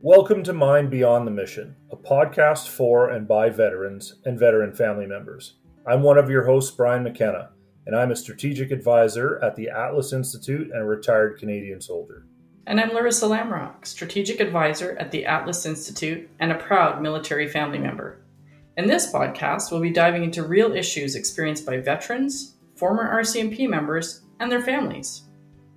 Welcome to Mind Beyond the Mission, a podcast for and by veterans and veteran family members. I'm one of your hosts, Brian McKenna, and I'm a strategic advisor at the Atlas Institute and a retired Canadian soldier. And I'm Laryssa Lamrock, strategic advisor at the Atlas Institute and a proud military family member. In this podcast, we'll be diving into real issues experienced by veterans, former RCMP members, and their families.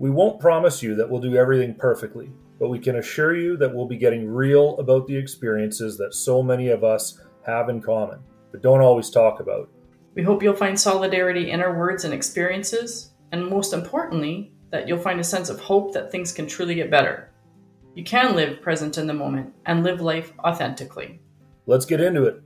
We won't promise you that we'll do everything perfectly, but we can assure you that we'll be getting real about the experiences that so many of us have in common, but don't always talk about. We hope you'll find solidarity in our words and experiences, and most importantly, that you'll find a sense of hope that things can truly get better. You can live present in the moment and live life authentically. Let's get into it.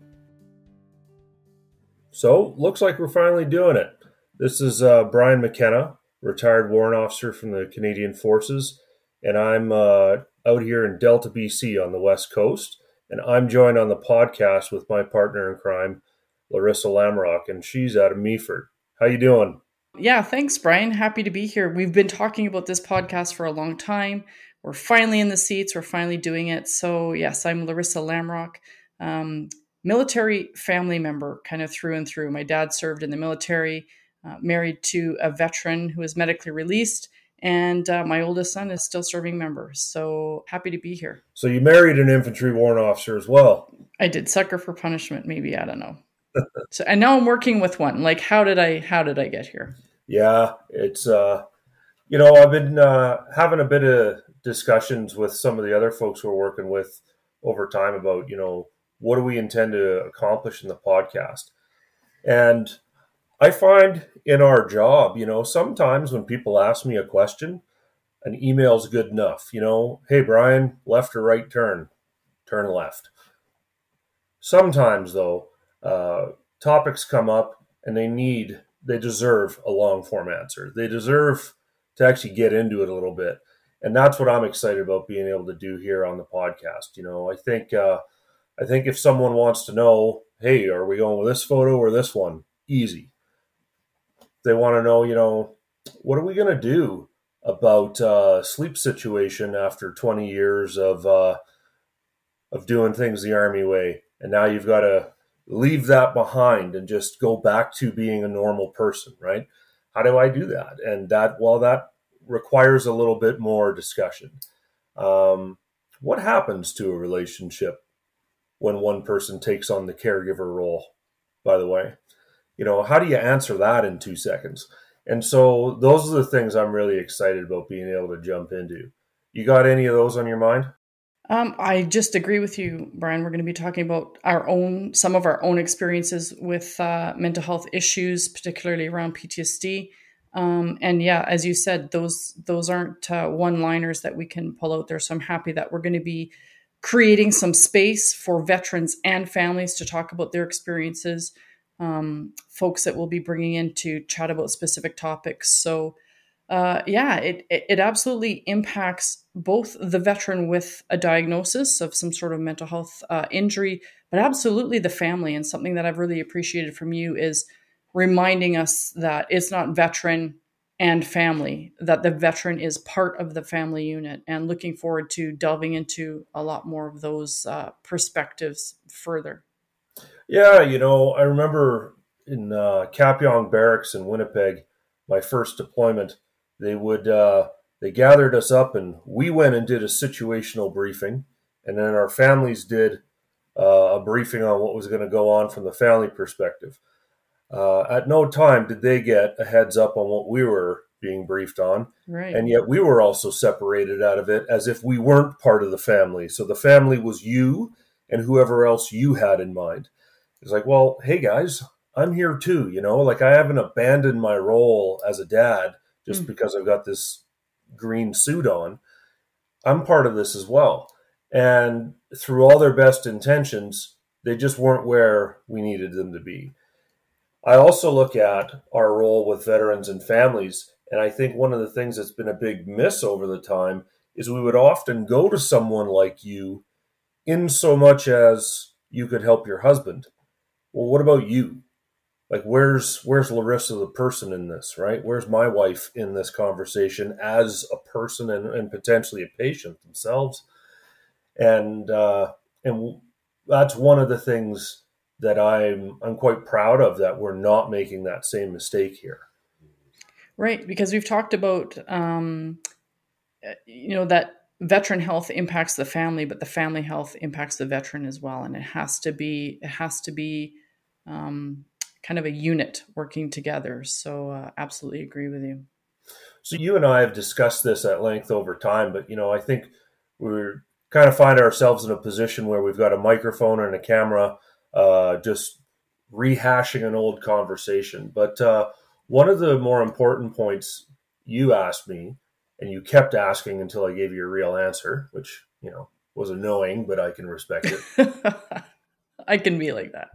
So, looks like we're finally doing it. This is Brian McKenna, retired warrant officer from the Canadian Forces, and I'm out here in Delta, BC on the West Coast, and I'm joined on the podcast with my partner in crime, Laryssa Lamrock, and she's out of Meaford. How you doing? Yeah, thanks, Brian. Happy to be here. We've been talking about this podcast for a long time. We're finally in the seats. We're finally doing it. So yes, I'm Laryssa Lamrock, military family member kind of through and through. My dad served in the military, married to a veteran who is medically released, and my oldest son is still serving member. So happy to be here. So you married an infantry warrant officer as well? I did. Sucker for punishment, maybe. I don't know. So, and now I'm working with one. Like, how did I get here? Yeah, it's, I've been having a bit of discussions with some of the other folks we're working with over time about, what do we intend to accomplish in the podcast? And I find in our job, sometimes when people ask me a question, an email's good enough. Hey, Brian, left or right turn? Turn left. Sometimes, though, topics come up and they deserve a long form answer. They deserve to actually get into it a little bit. And that's what I'm excited about being able to do here on the podcast. I think if someone wants to know, hey, are we going with this photo or this one? Easy. They want to know, what are we going to do about sleep situation after 20 years of doing things the Army way? And now you've got to leave that behind and just go back to being a normal person, right? How do I do that? And that requires a little bit more discussion. What happens to a relationship when one person takes on the caregiver role, by the way? How do you answer that in 2 seconds? And so those are the things I'm really excited about being able to jump into. You got any of those on your mind? I just agree with you, Brian. We're going to be talking about some of our own experiences with mental health issues, particularly around PTSD. And yeah, as you said, those aren't one-liners that we can pull out there. So I'm happy that we're going to be creating some space for veterans and families to talk about their experiences, folks that we'll be bringing in to chat about specific topics. So it absolutely impacts both the veteran with a diagnosis of some sort of mental health injury, but absolutely the family. And something that I've really appreciated from you is reminding us that it's not veteran and family, that the veteran is part of the family unit, and looking forward to delving into a lot more of those perspectives further. Yeah, I remember in Kapyong Barracks in Winnipeg, my first deployment, they gathered us up and we went and did a situational briefing, and then our families did a briefing on what was going to go on from the family perspective. At no time did they get a heads up on what we were being briefed on. Right. And yet we were also separated out of it as if we weren't part of the family. So the family was you and whoever else you had in mind. It's like, well, hey guys, I'm here too, I haven't abandoned my role as a dad just because I've got this green suit on. I'm part of this as well. And through all their best intentions, they just weren't where we needed them to be. I also look at our role with veterans and families, and I think one of the things that's been a big miss over the time is we would often go to someone like you in so much as you could help your husband. Well, what about you? Like, where's Laryssa the person in this, right? Where's my wife in this conversation as a person and potentially a patient themselves? And that's one of the things that I'm quite proud of, that we're not making that same mistake here. Right, because we've talked about that veteran health impacts the family, but the family health impacts the veteran as well, and it has to be kind of a unit working together. So absolutely agree with you. So you and I have discussed this at length over time, but I think we're kind of find ourselves in a position where we've got a microphone and a camera, just rehashing an old conversation. But one of the more important points you asked me, and you kept asking until I gave you a real answer, which was annoying, but I can respect it. I can be like that.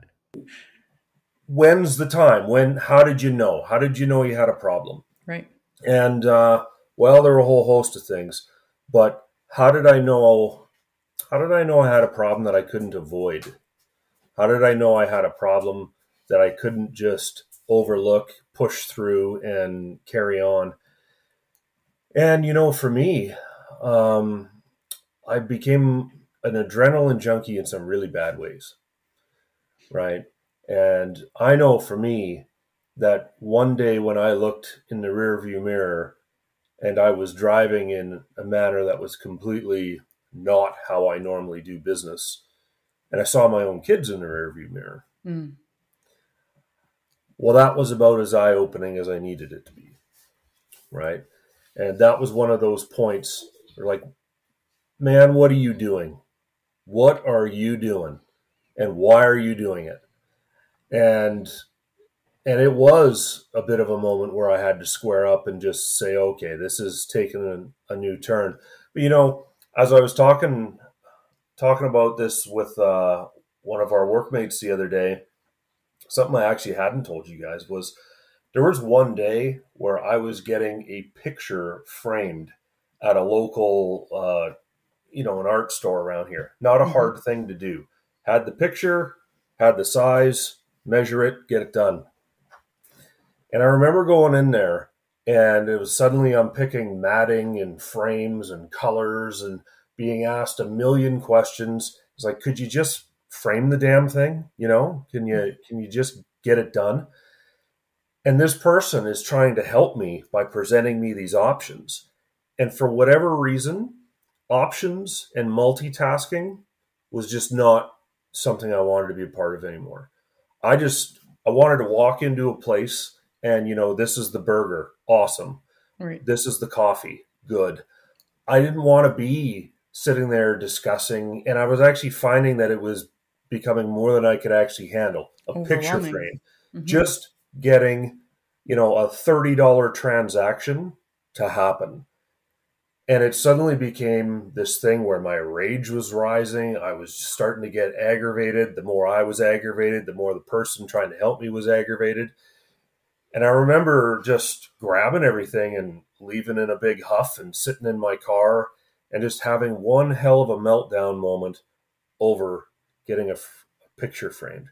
When's the time? How did you know? How did you know you had a problem? Right. And well, there were a whole host of things, but how did I know I had a problem that I couldn't avoid? How did I know I had a problem that I couldn't just overlook, push through, and carry on? And for me, I became an adrenaline junkie in some really bad ways, right? And I know for me that one day when I looked in the rearview mirror and I was driving in a manner that was completely not how I normally do business, and I saw my own kids in the rearview mirror. Mm. Well, that was about as eye-opening as I needed it to be, right? And that was one of those points where, like, man, what are you doing? What are you doing? And why are you doing it? And it was a bit of a moment where I had to square up and just say, okay, this is taking a new turn. But, as I was talking about this with one of our workmates the other day, something I actually hadn't told you guys was there was one day where I was getting a picture framed at a local, an art store around here. Not a hard thing to do. Had the picture, had the size, measure it, get it done. And I remember going in there, and it was suddenly I'm picking matting and frames and colors and being asked a million questions. It's like, could you just frame the damn thing? Can you just get it done? And this person is trying to help me by presenting me these options. And for whatever reason, options and multitasking was just not something I wanted to be a part of anymore. I wanted to walk into a place and, this is the burger. Awesome. Right. This is the coffee. Good. I didn't want to be sitting there discussing, and I was actually finding that it was becoming more than I could actually handle. A picture frame. Mm-hmm. Just getting, a $30 transaction to happen. And it suddenly became this thing where my rage was rising. I was starting to get aggravated. The more I was aggravated, the more the person trying to help me was aggravated. And I remember just grabbing everything and leaving in a big huff and sitting in my car and just having one hell of a meltdown moment over getting a picture framed.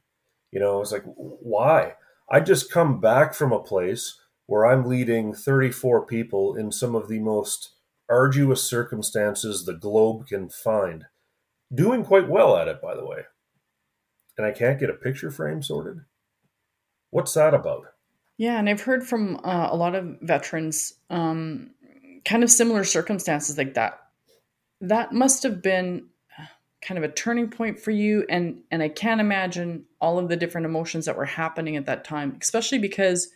It's like, why? I just come back from a place where I'm leading 34 people in some of the most arduous circumstances the globe can find. Doing quite well at it, by the way. And I can't get a picture frame sorted? What's that about? Yeah, and I've heard from a lot of veterans kind of similar circumstances like that. That must have been kind of a turning point for you, and I can't imagine all of the different emotions that were happening at that time, especially because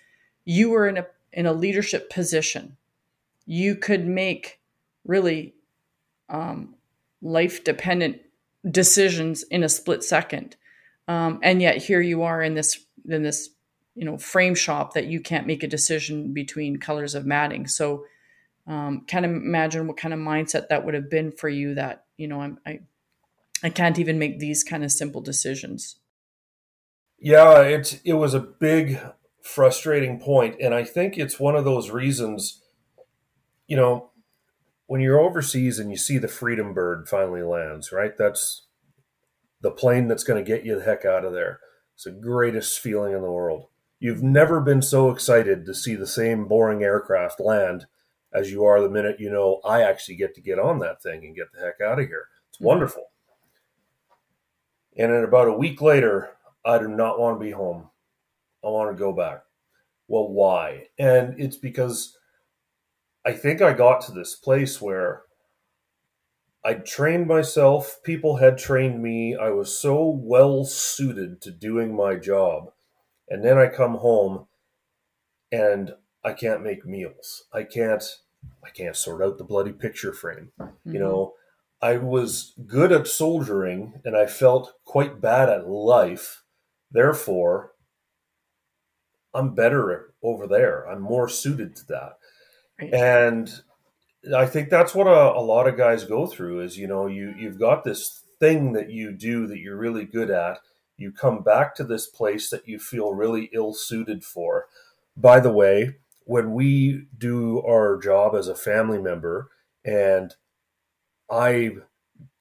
you were in a leadership position. You could make really life dependent decisions in a split second, and yet here you are in this frame shop that you can't make a decision between colors of matting. So kind of imagine what kind of mindset that would have been for you, that I can't even make these kind of simple decisions. Yeah, it was a big frustrating point, and I think it's one of those reasons, when you're overseas and you see the Freedom Bird finally lands, right? That's the plane that's going to get you the heck out of there. It's the greatest feeling in the world. You've never been so excited to see the same boring aircraft land as you are the minute I actually get to get on that thing and get the heck out of here. It's wonderful. And then about a week later, I do not want to be home. I want to go back. Well, why? And it's because I think I got to this place where I'd trained myself, people had trained me, I was so well suited to doing my job. And then I come home and I can't make meals. I can't sort out the bloody picture frame. You know, I was good at soldiering and I felt quite bad at life. Therefore, I'm better over there. I'm more suited to that. Right. And I think that's what a lot of guys go through is, you've got this thing that you do that you're really good at. You come back to this place that you feel really ill-suited for. By the way, when we do our job as a family member and I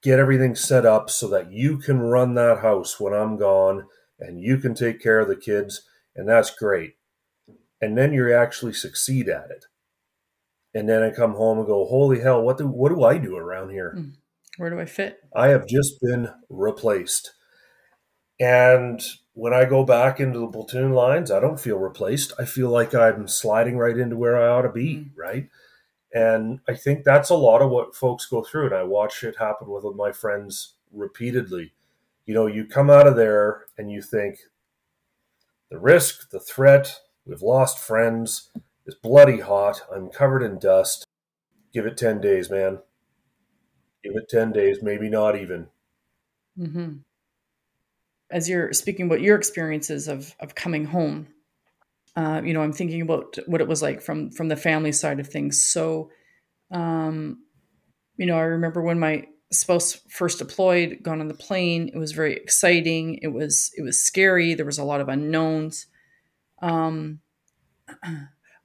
get everything set up so that you can run that house when I'm gone and you can take care of the kids, and that's great. And then you actually succeed at it. And then I come home and go, holy hell, what do I do around here? Where do I fit? I have just been replaced. And when I go back into the platoon lines, I don't feel replaced. I feel like I'm sliding right into where I ought to be, right? And I think that's a lot of what folks go through. And I watch it happen with my friends repeatedly. You come out of there and you think, the risk, the threat, we've lost friends, it's bloody hot, I'm covered in dust. Give it 10 days, man. Give it 10 days, maybe not even. Mm-hmm. As you're speaking about your experiences of coming home, I'm thinking about what it was like from the family side of things. So, I remember when my spouse first deployed, gone on the plane. It was very exciting. It was scary. There was a lot of unknowns. But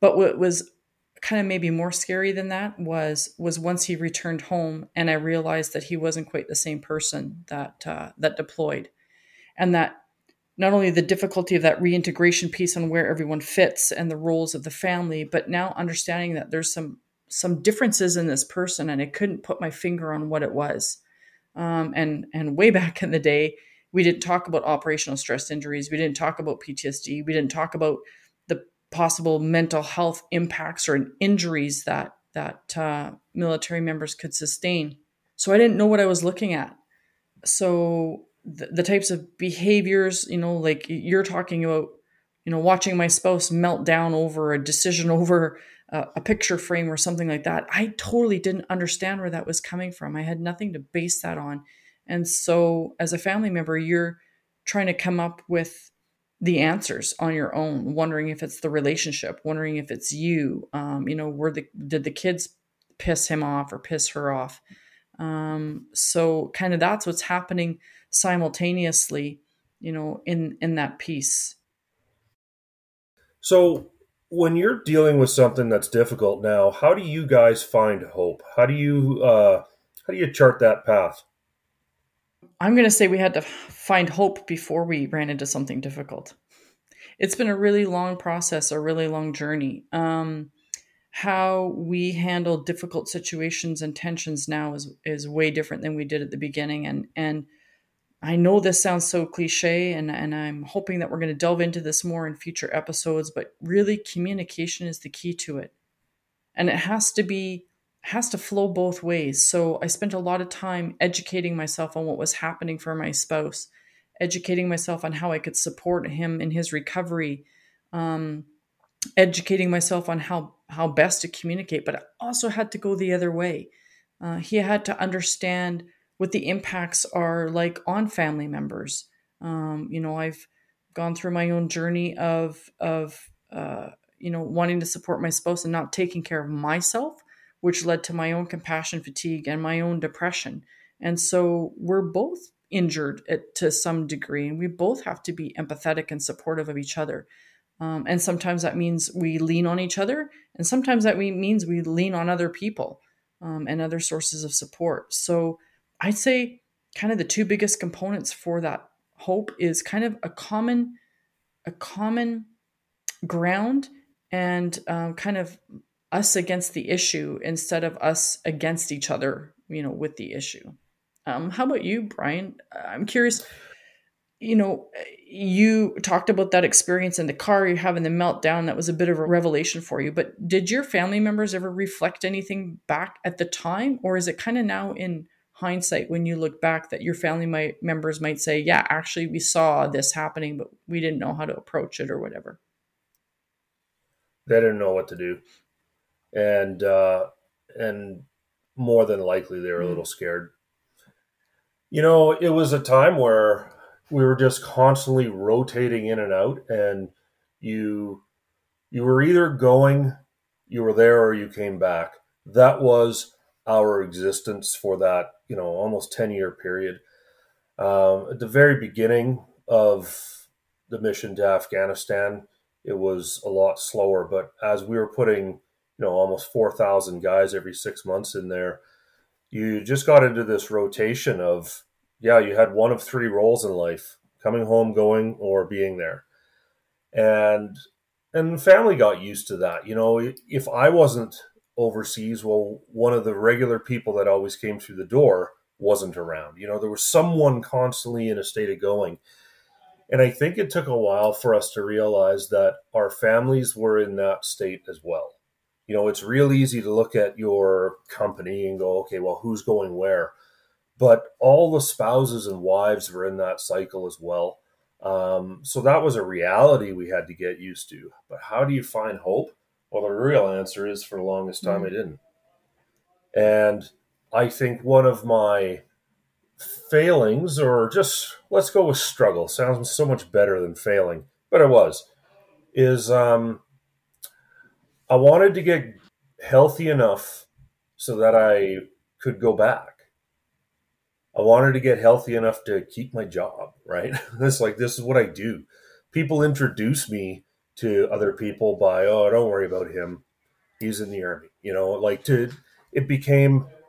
what was kind of maybe more scary than that was once he returned home, and I realized that he wasn't quite the same person that deployed, and that not only the difficulty of that reintegration piece on where everyone fits and the roles of the family, but now understanding that there's some differences in this person, and I couldn't put my finger on what it was. And way back in the day, we didn't talk about operational stress injuries. We didn't talk about PTSD. We didn't talk about the possible mental health impacts or injuries that military members could sustain. So I didn't know what I was looking at. So the types of behaviors, like you're talking about, watching my spouse melt down over a decision over a picture frame or something like that. I totally didn't understand where that was coming from. I had nothing to base that on. And so as a family member, you're trying to come up with the answers on your own, wondering if it's the relationship, wondering if it's you, did the kids piss him off or piss her off? So kind of that's what's happening simultaneously, in that piece. So when you're dealing with something that's difficult now, how do you guys find hope? How do you chart that path? I'm going to say we had to find hope before we ran into something difficult. It's been a really long process, a really long journey. How we handle difficult situations and tensions now is way different than we did at the beginning. And I know this sounds so cliche, and I'm hoping that we're going to delve into this more in future episodes, but really communication is the key to it. And it has to flow both ways. So I spent a lot of time educating myself on what was happening for my spouse, educating myself on how I could support him in his recovery, educating myself on how best to communicate. But I also had to go the other way. He had to understand what the impacts are like on family members. I've gone through my own journey of wanting to support my spouse and not taking care of myself, which led to my own compassion fatigue and my own depression. And so we're both injured to some degree, and we both have to be empathetic and supportive of each other. And sometimes that means we lean on each other, and sometimes that means we lean on other people and other sources of support. So I'd say kind of the two biggest components for that hope is kind of a common ground, and kind of us against the issue instead of us against each other, with the issue. How about you, Brian? I'm curious. You know, you talked about that experience in the car, you having the meltdown. That was a bit of a revelation for you. But did your family members ever reflect anything back at the time? Or is it kind of now in hindsight when you look back that your members might say, yeah, actually, we saw this happening, but we didn't know how to approach it or whatever? They didn't know what to do, and more than likely they were a Mm. little scared. It was a time where we were just constantly rotating in and out, and you you were either going, you were there, or you came back. That was our existence for that, almost 10-year period. At the very beginning of the mission to Afghanistan, it was a lot slower. But as we were putting, almost 4,000 guys every 6 months in there, you just got into this rotation of, yeah, you had one of three roles in life: coming home, going, or being there. And and family got used to that. If I wasn't overseas, well, one of the regular people that always came through the door wasn't around. There was someone constantly in a state of going. And I think it took a while for us to realize that our families were in that state as well. It's real easy to look at your company and go, okay, well, who's going where? But all the spouses and wives were in that cycle as well. So that was a reality we had to get used to. But how do you find hope? Well, the real answer is, for the longest time, I Mm. didn't. And I think one of my failings, or just let's go with struggle, sounds so much better than failing, but it was, is I wanted to get healthy enough so that I could go back. I wanted to get healthy enough to keep my job, right? This is what I do. People introduce me to other people by, oh, don't worry about him. He's in the army.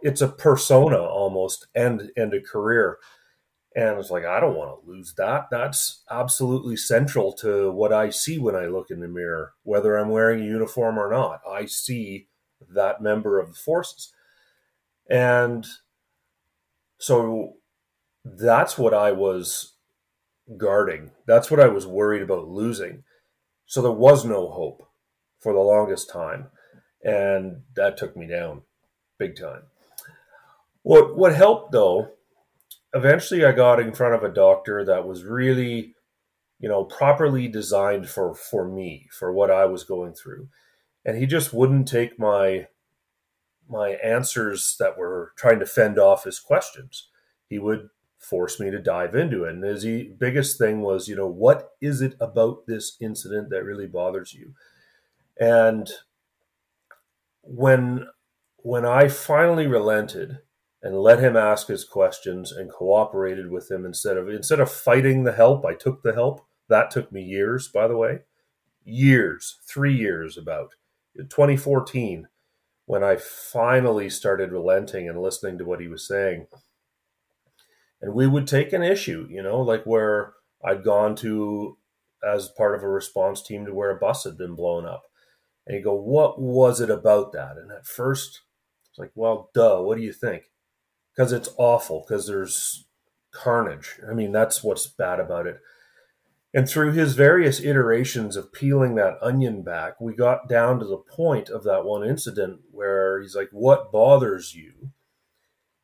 It's a persona almost, and a career. And it's like, I don't want to lose that. That's absolutely central to what I see when I look in the mirror, whether I'm wearing a uniform or not. I see that member of the forces. And so that's what I was guarding. That's what I was worried about losing. So there was no hope for the longest time. And that took me down big time. What helped, though, eventually I got in front of a doctor that was really, properly designed for me, for what I was going through. And he just wouldn't take my answers that were trying to fend off his questions. He would force me to dive into it. And his biggest thing was, what is it about this incident that really bothers you? And when I finally relented and let him ask his questions and cooperated with him, instead of fighting the help, I took the help. That took me years, by the way. Years, 3 years about. 2014, when I finally started relenting and listening to what he was saying. And we would take an issue, like where I'd gone to as part of a response team to where a bus had been blown up. And he'd go, what was it about that? And at first, it's like, well, duh, what do you think? Because it's awful, because there's carnage. I mean, that's what's bad about it. And through his various iterations of peeling that onion back, we got down to the point of that one incident where he's like, what bothers you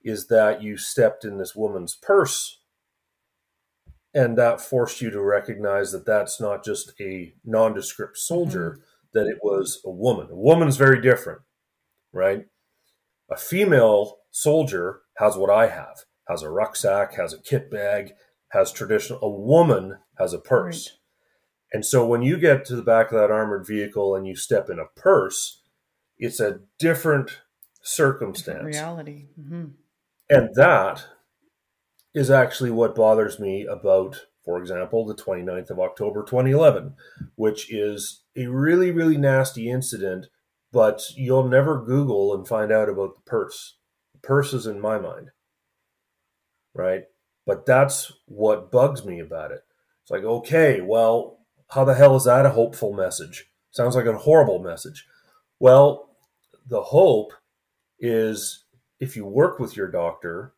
is that you stepped in this woman's purse, and that forced you to recognize that that's not just a nondescript Mm-hmm. soldier, that it was a woman. A woman's very different, right? A female soldier has what I have, has a rucksack, has a kit bag, has traditional. A woman has a Right. purse. And so when you get to the back of that armored vehicle and you step in a purse, it's a different Different circumstance. reality. Mm-hmm. And that is actually what bothers me about, for example, the 29th of October 2011, which is a really, really nasty incident, but you'll never Google and find out about the purse. The purse is in my mind, right? But that's what bugs me about it. It's like, okay, well, how the hell is that a hopeful message? Sounds like a horrible message. Well, the hope is, if you work with your doctor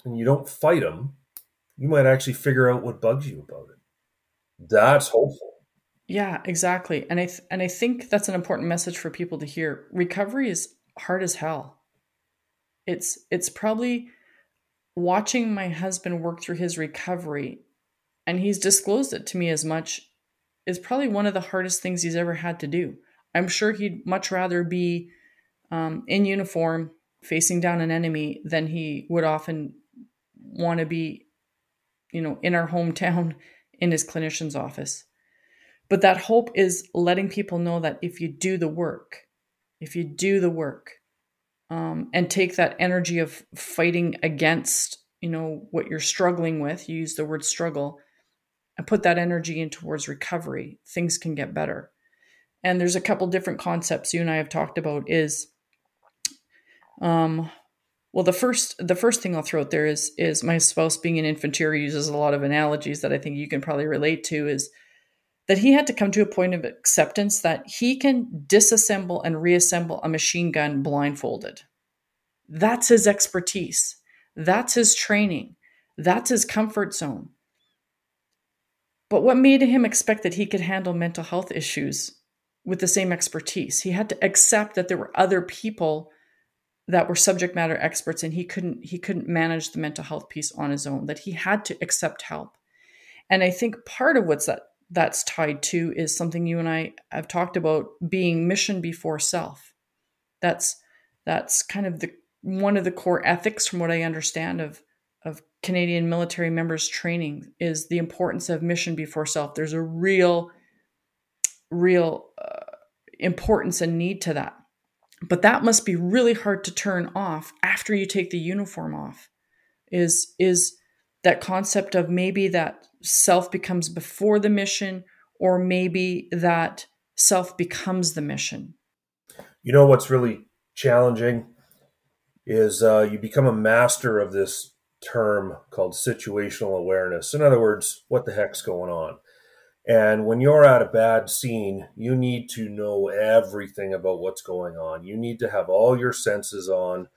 and you don't fight them, you might actually figure out what bugs you about it. That's hopeful. Yeah, exactly. And I think that's an important message for people to hear. Recovery is hard as hell. It's probably watching my husband work through his recovery, and he's disclosed it to me as much, is probably one of the hardest things he's ever had to do. I'm sure he'd much rather be in uniform facing down an enemy than he would often want to be, in our hometown in his clinician's office. But that hope is letting people know that if you do the work, if you do the work, and take that energy of fighting against, what you're struggling with, you use the word struggle, and put that energy in towards recovery, things can get better. And there's a couple different concepts you and I have talked about is, well, the first thing I'll throw out there is my spouse being an infantry uses a lot of analogies that I think you can probably relate to, is that he had to come to a point of acceptance that he can disassemble and reassemble a machine gun blindfolded. That's his expertise. That's his training. That's his comfort zone. But what made him expect that he could handle mental health issues with the same expertise? He had to accept that there were other people that were subject matter experts, and he couldn't manage the mental health piece on his own, that he had to accept help. And I think part of that's tied to is something you and I have talked about, being mission before self. That's kind of the one of the core ethics, from what I understand, of Canadian military members training, is the importance of mission before self. There's a real importance and need to that. But that must be really hard to turn off after you take the uniform off, is that concept of maybe that self becomes before the mission, or maybe that self becomes the mission. You know what's really challenging is you become a master of this term called situational awareness. In other words, what the heck's going on? And when you're at a bad scene, you need to know everything about what's going on. You need to have all your senses on.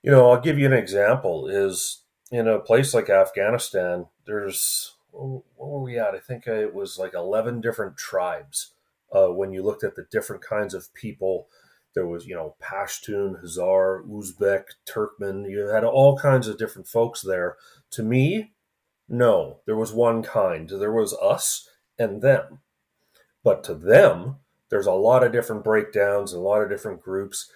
I'll give you an example. Is in a place like Afghanistan, there's, what were we at? I think it was like 11 different tribes. When you looked at the different kinds of people, there was, Pashtun, Hazar, Uzbek, Turkmen. You had all kinds of different folks there. To me, no, there was one kind. There was us and them. But to them, there's a lot of different breakdowns, a lot of different groups,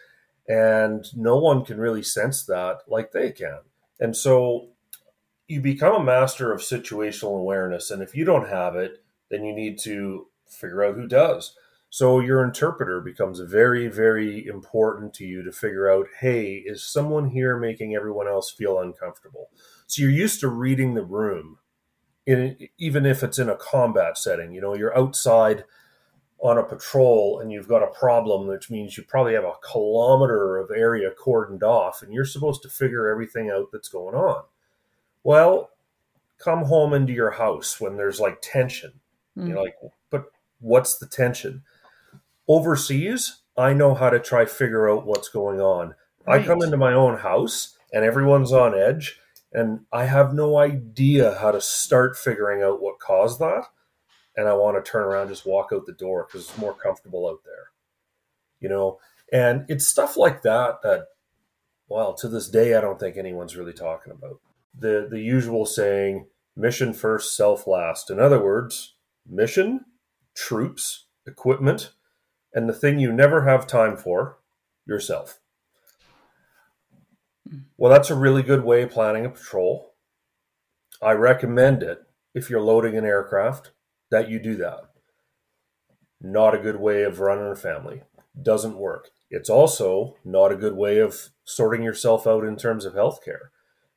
and no one can really sense that like they can. And so you become a master of situational awareness. And if you don't have it, then you need to figure out who does. So your interpreter becomes very, very important to you to figure out, hey, is someone here making everyone else feel uncomfortable? So you're used to reading the room, even if it's in a combat setting. You're outside on a patrol and you've got a problem, which means you probably have a kilometer of area cordoned off, and you're supposed to figure everything out that's going on. Well, come home into your house when there's like tension. You're like, but what's the tension? Overseas, I know how to try figure out what's going on. Right. I come into my own house and everyone's on edge, and I have no idea how to start figuring out what caused that. And I want to turn around, just walk out the door because it's more comfortable out there. And it's stuff like that, well, to this day, I don't think anyone's really talking about. The usual saying, mission first, self last. In other words, mission, troops, equipment, and the thing you never have time for, yourself. Well, that's a really good way of planning a patrol. I recommend it if you're loading an aircraft, that you do that. Not a good way of running a family. Doesn't work. It's also not a good way of sorting yourself out in terms of healthcare.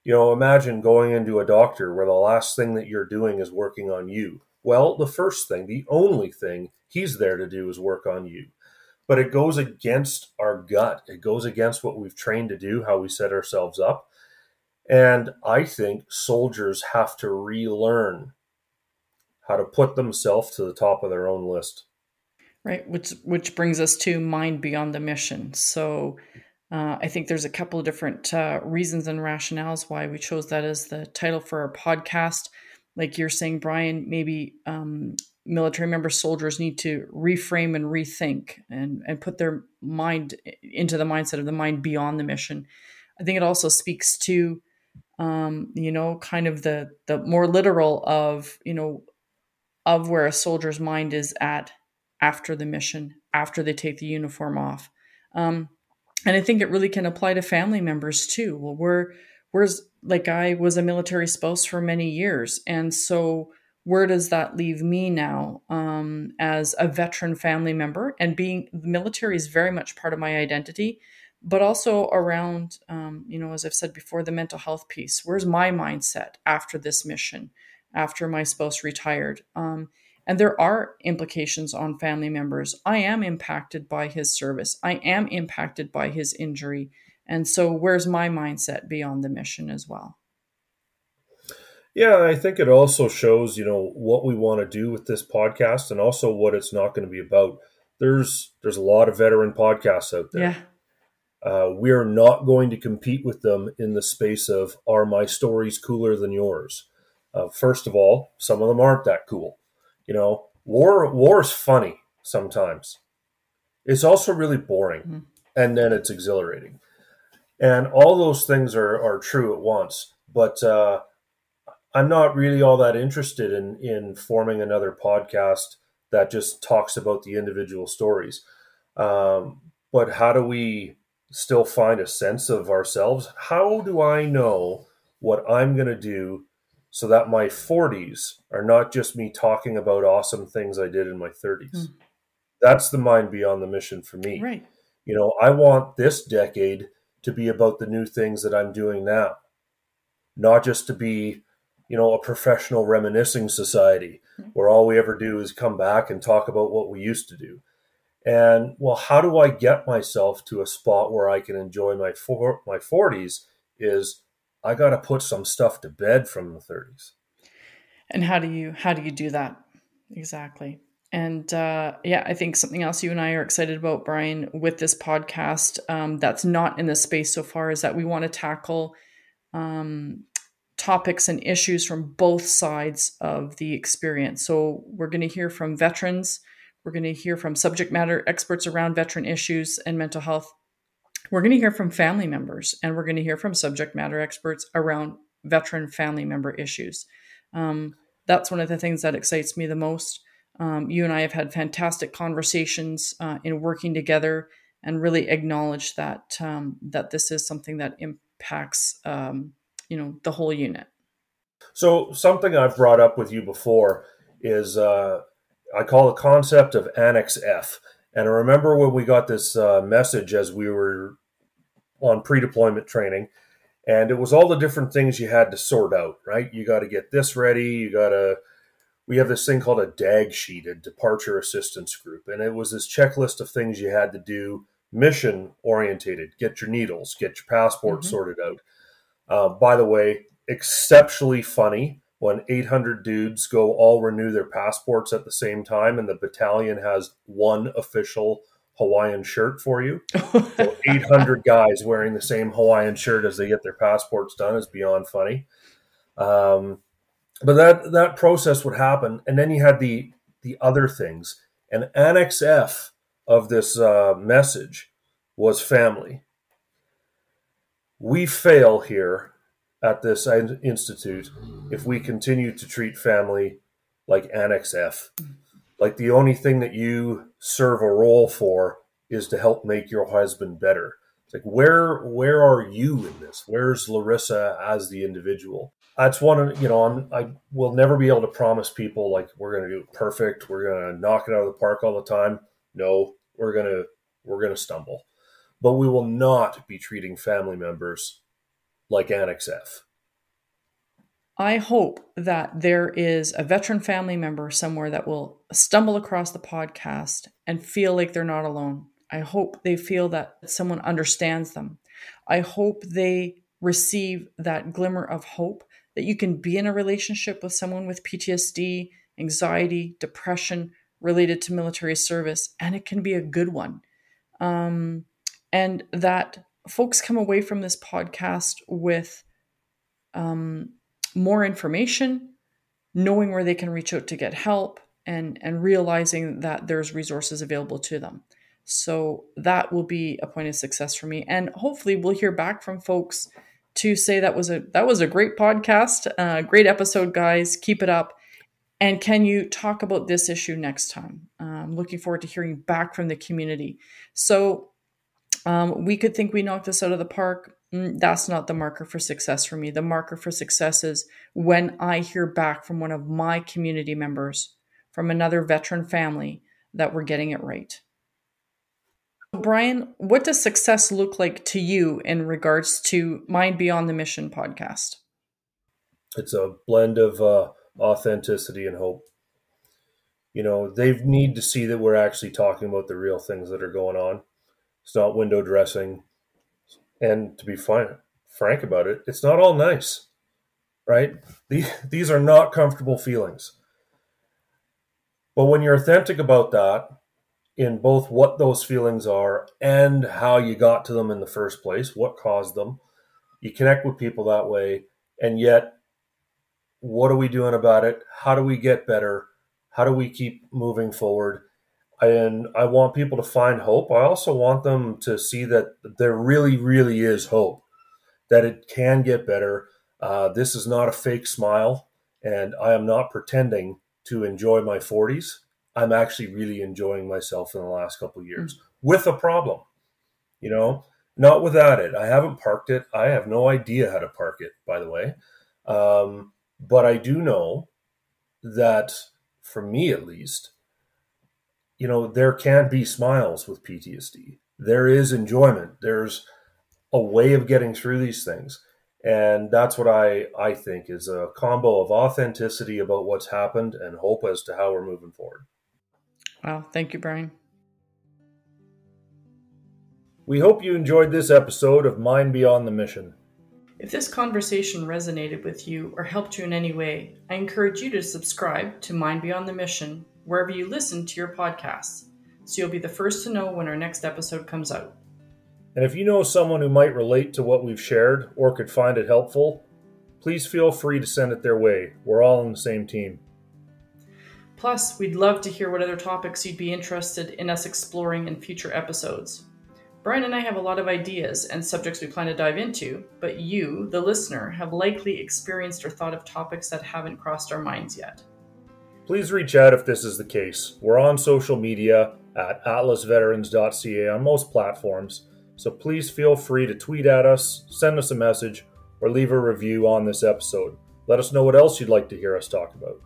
Imagine going into a doctor where the last thing that you're doing is working on you. Well, the first thing, the only thing he's there to do is work on you. But it goes against our gut. It goes against what we've trained to do, how we set ourselves up. And I think soldiers have to relearn how to put themselves to the top of their own list. Right, which brings us to mind beyond the mission. So I think there's a couple of different reasons and rationales why we chose that as the title for our podcast. Like you're saying, Brian, maybe military member soldiers need to reframe and rethink and put their mind into the mindset of the mind beyond the mission. I think it also speaks to, kind of the more literal of, of where a soldier's mind is at after the mission, after they take the uniform off. And I think it really can apply to family members too. Well, I was a military spouse for many years. And so where does that leave me now as a veteran family member? And being the military is very much part of my identity, but also around, as I've said before, the mental health piece. Where's my mindset after this mission, after my spouse retired? And there are implications on family members. I am impacted by his service. I am impacted by his injury. And so where's my mindset beyond the mission as well? Yeah, I think it also shows, what we want to do with this podcast and also what it's not going to be about. There's a lot of veteran podcasts out there. Yeah. We're not going to compete with them in the space of, are my stories cooler than yours? First of all, some of them aren't that cool. War is funny sometimes. It's also really boring, and then it's exhilarating. And all those things are true at once. But I'm not really all that interested in forming another podcast that just talks about the individual stories. But how do we still find a sense of ourselves? How do I know what I'm going to do so that my 40s are not just me talking about awesome things I did in my 30s? That's the mind beyond the mission for me. Right. I want this decade to be about the new things that I'm doing now, not just to be, a professional reminiscing society where all we ever do is come back and talk about what we used to do. And, well, how do I get myself to a spot where I can enjoy my 40s is I got to put some stuff to bed from the 30s. And how do you do that? Exactly. And I think something else you and I are excited about, Brian, with this podcast that's not in the space so far is that we want to tackle topics and issues from both sides of the experience. So we're going to hear from veterans. We're going to hear from subject matter experts around veteran issues and mental health. We're going to hear from family members, and we're going to hear from subject matter experts around veteran family member issues. That's one of the things that excites me the most. You and I have had fantastic conversations in working together and really acknowledge that that this is something that impacts the whole unit. So something I've brought up with you before is I call the concept of Annex F. And I remember when we got this message as we were on pre-deployment training, and it was all the different things you had to sort out, right? You got to get this ready. We have this thing called a DAG sheet, a departure assistance group. And it was this checklist of things you had to do, mission orientated, get your needles, get your passport sorted out. By the way, exceptionally funny when 800 dudes go all renew their passports at the same time and the battalion has one official Hawaiian shirt for you. So 800 guys wearing the same Hawaiian shirt as they get their passports done is beyond funny. But that process would happen. And then you had the other things. And Annex F of this message was family. We fail here at this institute if we continue to treat family like Annex F. Like the only thing that you serve a role for is to help make your husband better. It's like, where are you in this? Where's Laryssa as the individual? That's one of, I will never be able to promise people like we're going to do it perfect. We're going to knock it out of the park all the time. No, we're going to stumble, but we will not be treating family members like Annex F. I hope that there is a veteran family member somewhere that will stumble across the podcast and feel like they're not alone. I hope they feel that someone understands them. I hope they receive that glimmer of hope that you can be in a relationship with someone with PTSD, anxiety, depression related to military service, and it can be a good one. And that folks come away from this podcast with more information, knowing where they can reach out to get help, and realizing that there's resources available to them. So that will be a point of success for me. And hopefully we'll hear back from folks to say that was a great podcast, great episode, guys. Keep it up. And can you talk about this issue next time? I'm looking forward to hearing back from the community. So we could think we knocked this out of the park. That's not the marker for success for me. The marker for success is when I hear back from one of my community members, from another veteran family, that we're getting it right. Brian, what does success look like to you in regards to Mind Beyond the Mission podcast? It's a blend of authenticity and hope. They need to see that we're actually talking about the real things that are going on. It's not window dressing. And to be frank about it, it's not all nice, right? These are not comfortable feelings. But when you're authentic about that, in both what those feelings are and how you got to them in the first place, what caused them, you connect with people that way. And yet, what are we doing about it? How do we get better? How do we keep moving forward? And I want people to find hope. I also want them to see that there really, really is hope, that it can get better. This is not a fake smile, and I am not pretending to enjoy my 40s. I'm actually really enjoying myself in the last couple of years with a problem, not without it. I haven't parked it. I have no idea how to park it, by the way. But I do know that, for me at least, there can be smiles with PTSD. There is enjoyment. There's a way of getting through these things. And that's what I think is a combo of authenticity about what's happened and hope as to how we're moving forward. Wow. Thank you, Brian. We hope you enjoyed this episode of Mind Beyond the Mission. If this conversation resonated with you or helped you in any way, I encourage you to subscribe to Mind Beyond the Mission wherever you listen to your podcasts, so you'll be the first to know when our next episode comes out. And if you know someone who might relate to what we've shared or could find it helpful, please feel free to send it their way. We're all on the same team. Plus, we'd love to hear what other topics you'd be interested in us exploring in future episodes. Brian and I have a lot of ideas and subjects we plan to dive into, but you, the listener, have likely experienced or thought of topics that haven't crossed our minds yet. Please reach out if this is the case. We're on social media at atlasveterans.ca on most platforms, so please feel free to tweet at us, send us a message, or leave a review on this episode. Let us know what else you'd like to hear us talk about.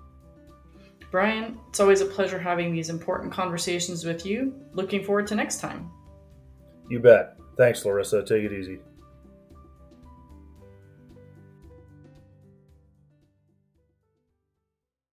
Brian, it's always a pleasure having these important conversations with you. Looking forward to next time. You bet. Thanks, Laryssa. Take it easy.